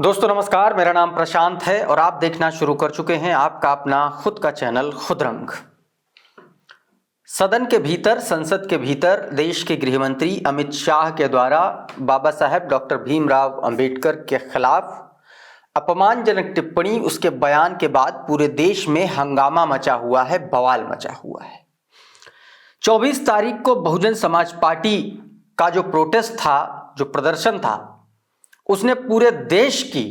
दोस्तों नमस्कार, मेरा नाम प्रशांत है और आप देखना शुरू कर चुके हैं आपका अपना खुद का चैनल खुदरंग। सदन के भीतर, संसद के भीतर देश के गृह मंत्री अमित शाह के द्वारा बाबा साहेब डॉक्टर भीमराव अंबेडकर के खिलाफ अपमानजनक टिप्पणी, उसके बयान के बाद पूरे देश में हंगामा मचा हुआ है, बवाल मचा हुआ है। 24 तारीख को बहुजन समाज पार्टी का जो प्रोटेस्ट था, जो प्रदर्शन था, उसने पूरे देश की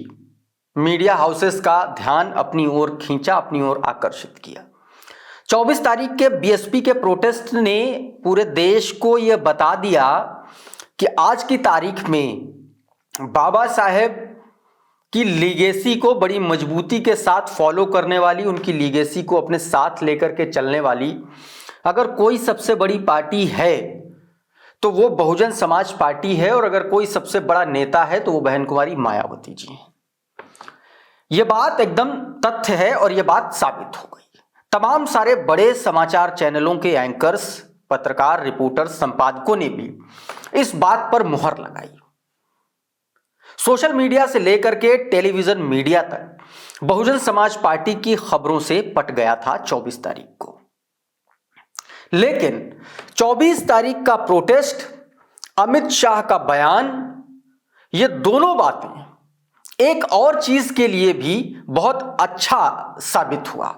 मीडिया हाउसेस का ध्यान अपनी ओर खींचा, अपनी ओर आकर्षित किया। 24 तारीख के बीएसपी के प्रोटेस्ट ने पूरे देश को यह बता दिया कि आज की तारीख में बाबा साहेब की लीगेसी को बड़ी मजबूती के साथ फॉलो करने वाली, उनकी लीगेसी को अपने साथ लेकर के चलने वाली अगर कोई सबसे बड़ी पार्टी है तो वो बहुजन समाज पार्टी है, और अगर कोई सबसे बड़ा नेता है तो वो बहन कुमारी मायावती जी हैं। ये बात एकदम तथ्य है और ये बात साबित हो गई। तमाम सारे बड़े समाचार चैनलों के एंकर्स, पत्रकार, रिपोर्टर्स, संपादकों ने भी इस बात पर मुहर लगाई। सोशल मीडिया से लेकर के टेलीविजन मीडिया तक बहुजन समाज पार्टी की खबरों से पट गया था 24 तारीख को। लेकिन 24 तारीख का प्रोटेस्ट, अमित शाह का बयान, ये दोनों बातें एक और चीज के लिए भी बहुत अच्छा साबित हुआ।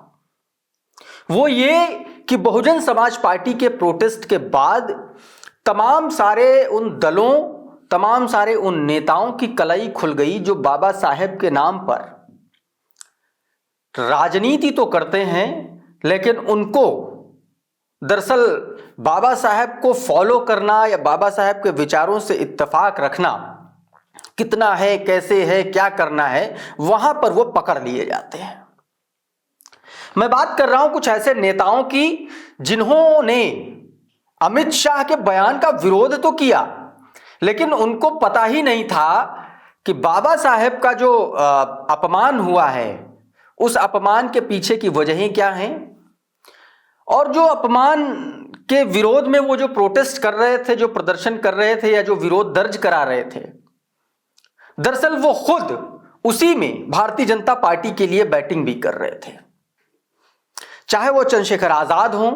वो ये कि बहुजन समाज पार्टी के प्रोटेस्ट के बाद तमाम सारे उन दलों, तमाम सारे उन नेताओं की कलई खुल गई जो बाबा साहेब के नाम पर राजनीति तो करते हैं, लेकिन उनको दरअसल बाबा साहेब को फॉलो करना या बाबा साहेब के विचारों से इत्तेफाक रखना कितना है, कैसे है, क्या करना है, वहां पर वो पकड़ लिए जाते हैं। मैं बात कर रहा हूं कुछ ऐसे नेताओं की जिन्होंने अमित शाह के बयान का विरोध तो किया, लेकिन उनको पता ही नहीं था कि बाबा साहेब का जो अपमान हुआ है, उस अपमान के पीछे की वजहें क्या हैं, और जो अपमान के विरोध में वो जो प्रोटेस्ट कर रहे थे, जो प्रदर्शन कर रहे थे या जो विरोध दर्ज करा रहे थे, दरअसल वो खुद उसी में भारतीय जनता पार्टी के लिए बैटिंग भी कर रहे थे। चाहे वो चंद्रशेखर आजाद हो,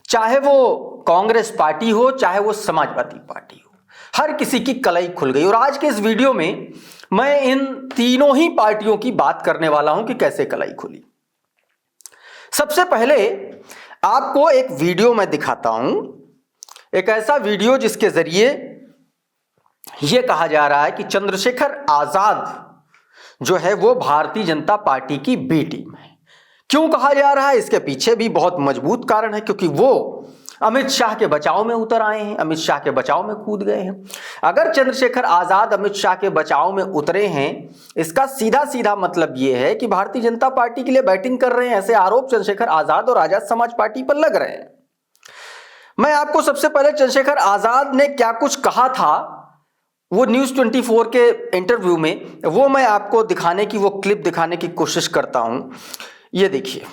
चाहे वो कांग्रेस पार्टी हो, चाहे वो समाजवादी पार्टी हो, हर किसी की कलई खुल गई। और आज के इस वीडियो में मैं इन तीनों ही पार्टियों की बात करने वाला हूं कि कैसे कलई खुली। सबसे पहले आपको एक वीडियो मैं दिखाता हूं, एक ऐसा वीडियो जिसके जरिए यह कहा जा रहा है कि चंद्रशेखर आजाद जो है वो भारतीय जनता पार्टी की बी टीम है। क्यों कहा जा रहा है, इसके पीछे भी बहुत मजबूत कारण है, क्योंकि वो अमित शाह के बचाव में उतर आए हैं, अमित शाह के बचाव में कूद गए हैं। अगर चंद्रशेखर आजाद अमित शाह के बचाव में उतरे हैं, इसका सीधा सीधा मतलब यह है कि भारतीय जनता पार्टी के लिए बैटिंग कर रहे हैं। ऐसे आरोप चंद्रशेखर आजाद और आजाद समाज पार्टी पर लग रहे हैं। मैं आपको सबसे पहले चंद्रशेखर आजाद ने क्या कुछ कहा था, वो न्यूज 24 के इंटरव्यू में, वो मैं आपको दिखाने की, वो क्लिप दिखाने की कोशिश करता हूं। ये देखिए।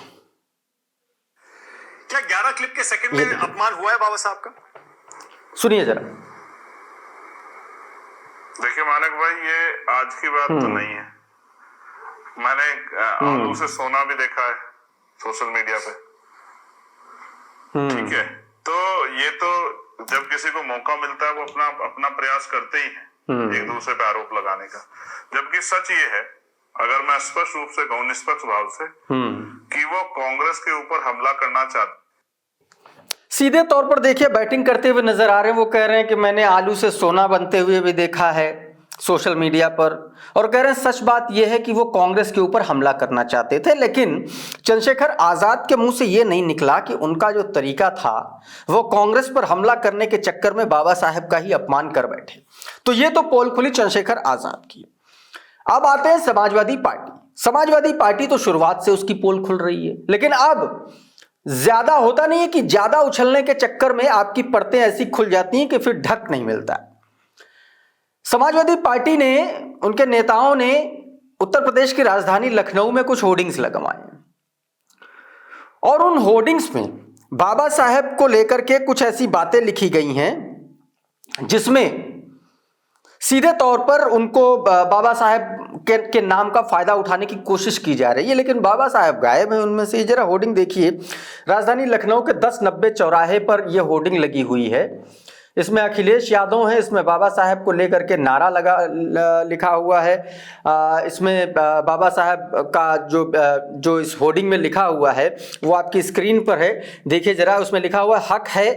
क्या 11 क्लिप के सेकंड में अपमान हुआ है बाबा साहब का? सुनिए जरा। देखिए मानक भाई, ये आज की बात तो नहीं है। मैंने आलू से सोना भी देखा है सोशल मीडिया पे। ठीक है, तो ये तो जब किसी को मौका मिलता है वो अपना प्रयास करते ही हैं एक दूसरे पे आरोप लगाने का। जबकि सच ये है, अगर मैं स्पष्ट रूप से कहूं, निष्पक्ष भाव से, कि वो कांग्रेस के ऊपर हमला करना चाहते। सीधे तौर पर देखिए, बैटिंग करते हुए नजर आ रहे हैं। वो कह रहे हैं कि मैंने आलू से सोना बनते हुए भी देखा है सोशल मीडिया पर, और कह रहे हैं सच बात यह है कि वो कांग्रेस के ऊपर हमला करना चाहते थे। लेकिन चंद्रशेखर आजाद के मुंह से यह नहीं निकला कि उनका जो तरीका था वो कांग्रेस पर हमला करने के चक्कर में बाबा साहेब का ही अपमान कर बैठे। तो ये तो पोल खुली चंद्रशेखर आजाद की। अब आते हैं समाजवादी पार्टी। समाजवादी पार्टी तो शुरुआत से उसकी पोल खुल रही है, लेकिन अब ज्यादा होता नहीं है कि ज्यादा उछलने के चक्कर में आपकी परतें ऐसी खुल जाती हैं कि फिर ढक नहीं मिलता। समाजवादी पार्टी ने, उनके नेताओं ने उत्तर प्रदेश की राजधानी लखनऊ में कुछ होर्डिंग्स लगवाए, और उन होर्डिंग्स में बाबा साहेब को लेकर के कुछ ऐसी बातें लिखी गई हैं जिसमें सीधे तौर पर उनको बाबा साहेब के नाम का फायदा उठाने की कोशिश की जा रही है, लेकिन बाबा साहेब गायब हैं उनमें से। जरा होर्डिंग देखिए, राजधानी लखनऊ के 1090 चौराहे पर यह होर्डिंग लगी हुई है। इसमें अखिलेश यादव है, इसमें बाबा साहेब को लेकर के नारा लिखा हुआ है। इसमें बाबा साहेब का जो इस होर्डिंग में लिखा हुआ है वो आपकी स्क्रीन पर है, देखिए जरा। उसमें लिखा हुआ है, हक है,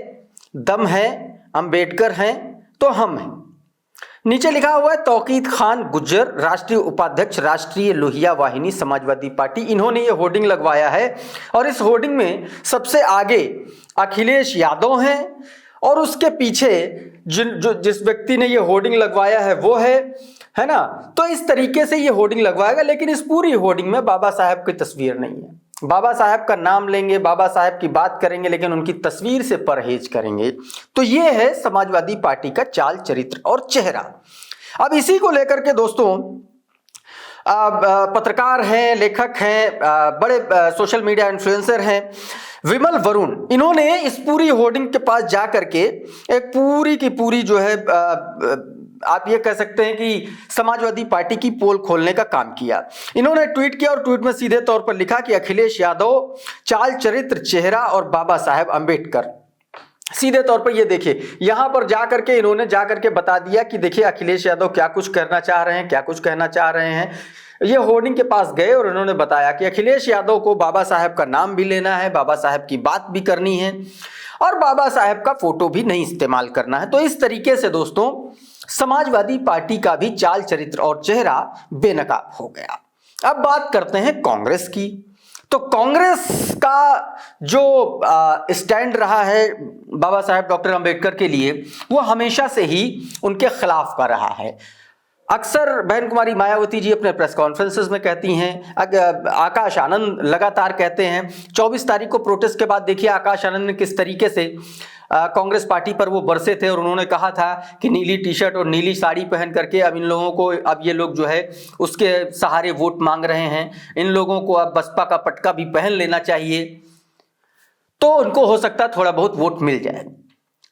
दम है, अंबेडकर हैं तो हम हैं। नीचे लिखा हुआ है, तौकीद खान गुज्जर, राष्ट्रीय उपाध्यक्ष, राष्ट्रीय लोहिया वाहिनी, समाजवादी पार्टी। इन्होंने ये होर्डिंग लगवाया है और इस होर्डिंग में सबसे आगे अखिलेश यादव हैं और उसके पीछे जिस व्यक्ति ने ये होर्डिंग लगवाया है वो है ना। तो इस तरीके से ये होर्डिंग लगवाएगा, लेकिन इस पूरी होर्डिंग में बाबा साहेब की तस्वीर नहीं है। बाबा साहेब का नाम लेंगे, बाबा साहेब की बात करेंगे, लेकिन उनकी तस्वीर से परहेज करेंगे। तो ये है समाजवादी पार्टी का चाल, चरित्र और चेहरा। अब इसी को लेकर के दोस्तों पत्रकार हैं, लेखक हैं, बड़े सोशल मीडिया इन्फ्लुएंसर हैं, विमल वरुण, इन्होंने इस पूरी होर्डिंग के पास जा करके एक पूरी की पूरी जो है आप ये कह सकते हैं कि समाजवादी पार्टी की पोल खोलने का काम किया। इन्होंने ट्वीट किया और ट्वीट में सीधे तौर पर लिखा कि अखिलेश यादव, चाल, चरित्र, चेहरा और बाबा साहेब अंबेडकर। सीधे तौर पर ये देखिए, यहां पर जाकर के इन्होंने जाकर के बता दिया कि देखिए अखिलेश यादव क्या कुछ करना चाह रहे हैं, क्या कुछ कहना चाह रहे हैं। ये होर्डिंग के पास गए और उन्होंने बताया कि अखिलेश यादव को बाबा साहेब का नाम भी लेना है, बाबा साहेब की बात भी करनी है और बाबा साहेब का फोटो भी नहीं इस्तेमाल करना है। तो इस तरीके से दोस्तों समाजवादी पार्टी का भी चाल, चरित्र और चेहरा बेनकाब हो गया। अब बात करते हैं कांग्रेस की। तो कांग्रेस का जो स्टैंड रहा है बाबा साहेब डॉक्टर अंबेडकर के लिए, वो हमेशा से ही उनके खिलाफ का रहा है। अक्सर बहन कुमारी मायावती जी अपने प्रेस कॉन्फ्रेंसेस में कहती हैं, आकाश आनंद लगातार कहते हैं। 24 तारीख को प्रोटेस्ट के बाद देखिए आकाश आनंद ने किस तरीके से कांग्रेस पार्टी पर वो बरसे थे और उन्होंने कहा था कि नीली टी शर्ट और नीली साड़ी पहन करके अब इन लोगों को, अब ये लोग जो है उसके सहारे वोट मांग रहे हैं, इन लोगों को अब बसपा का पटका भी पहन लेना चाहिए तो उनको हो सकता है थोड़ा बहुत वोट मिल जाए।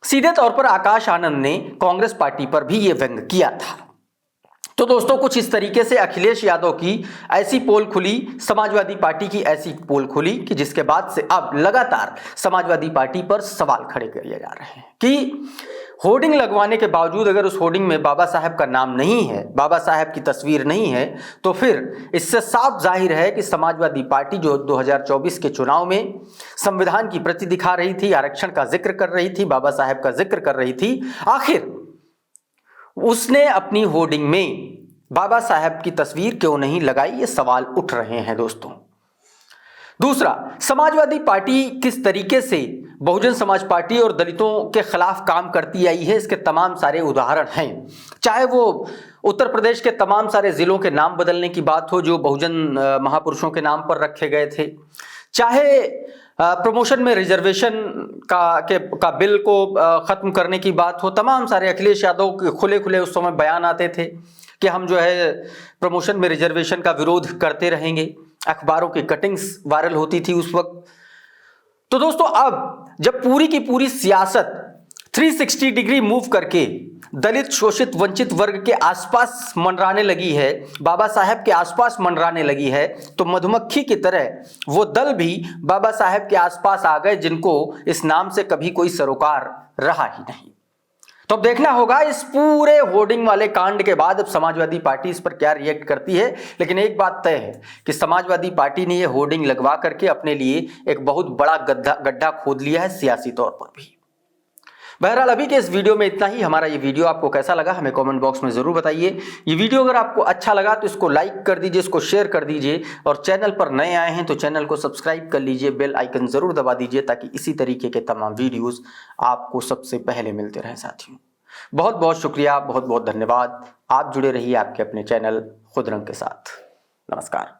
सीधे तौर पर आकाश आनंद ने कांग्रेस पार्टी पर भी ये व्यंग किया था। तो दोस्तों कुछ इस तरीके से अखिलेश यादव की ऐसी पोल खुली, समाजवादी पार्टी की ऐसी पोल खुली कि जिसके बाद से अब लगातार समाजवादी पार्टी पर सवाल खड़े किए जा रहे हैं कि होर्डिंग लगवाने के बावजूद अगर उस होर्डिंग में बाबा साहेब का नाम नहीं है, बाबा साहेब की तस्वीर नहीं है, तो फिर इससे साफ जाहिर है कि समाजवादी पार्टी जो 2024 के चुनाव में संविधान की प्रति दिखा रही थी, आरक्षण का जिक्र कर रही थी, बाबा साहेब का जिक्र कर रही थी, आखिर उसने अपनी होर्डिंग में बाबा साहेब की तस्वीर क्यों नहीं लगाई, ये सवाल उठ रहे हैं दोस्तों। दूसरा, समाजवादी पार्टी किस तरीके से बहुजन समाज पार्टी और दलितों के खिलाफ काम करती आई है, इसके तमाम सारे उदाहरण हैं। चाहे वो उत्तर प्रदेश के तमाम सारे जिलों के नाम बदलने की बात हो जो बहुजन महापुरुषों के नाम पर रखे गए थे, चाहे प्रमोशन में रिजर्वेशन का बिल को खत्म करने की बात हो, तमाम सारे अखिलेश यादव के खुले खुले उस समय बयान आते थे कि हम जो है प्रमोशन में रिजर्वेशन का विरोध करते रहेंगे। अखबारों की कटिंग्स वायरल होती थी उस वक्त। तो दोस्तों अब जब पूरी की पूरी सियासत 360 डिग्री मूव करके दलित, शोषित, वंचित वर्ग के आसपास मंडराने लगी है, बाबा साहेब के आसपास मंडराने लगी है, तो मधुमक्खी की तरह वो दल भी बाबा साहेब के आसपास आ गए जिनको इस नाम से कभी कोई सरोकार रहा ही नहीं। तो अब देखना होगा इस पूरे होर्डिंग वाले कांड के बाद अब समाजवादी पार्टी इस पर क्या रिएक्ट करती है। लेकिन एक बात तय है कि समाजवादी पार्टी ने यह होर्डिंग लगवा करके अपने लिए एक बहुत बड़ा गड्ढा खोद लिया है सियासी तौर पर भी। बहरहाल अभी के इस वीडियो में इतना ही। हमारा ये वीडियो आपको कैसा लगा हमें कमेंट बॉक्स में जरूर बताइए। ये वीडियो अगर आपको अच्छा लगा तो इसको लाइक कर दीजिए, इसको शेयर कर दीजिए और चैनल पर नए आए हैं तो चैनल को सब्सक्राइब कर लीजिए, बेल आइकन जरूर दबा दीजिए ताकि इसी तरीके के तमाम वीडियोस आपको सबसे पहले मिलते रहें साथियों। बहुत बहुत शुक्रिया, बहुत बहुत धन्यवाद। आप जुड़े रहिए आपके अपने चैनल खुदरंग के साथ। नमस्कार।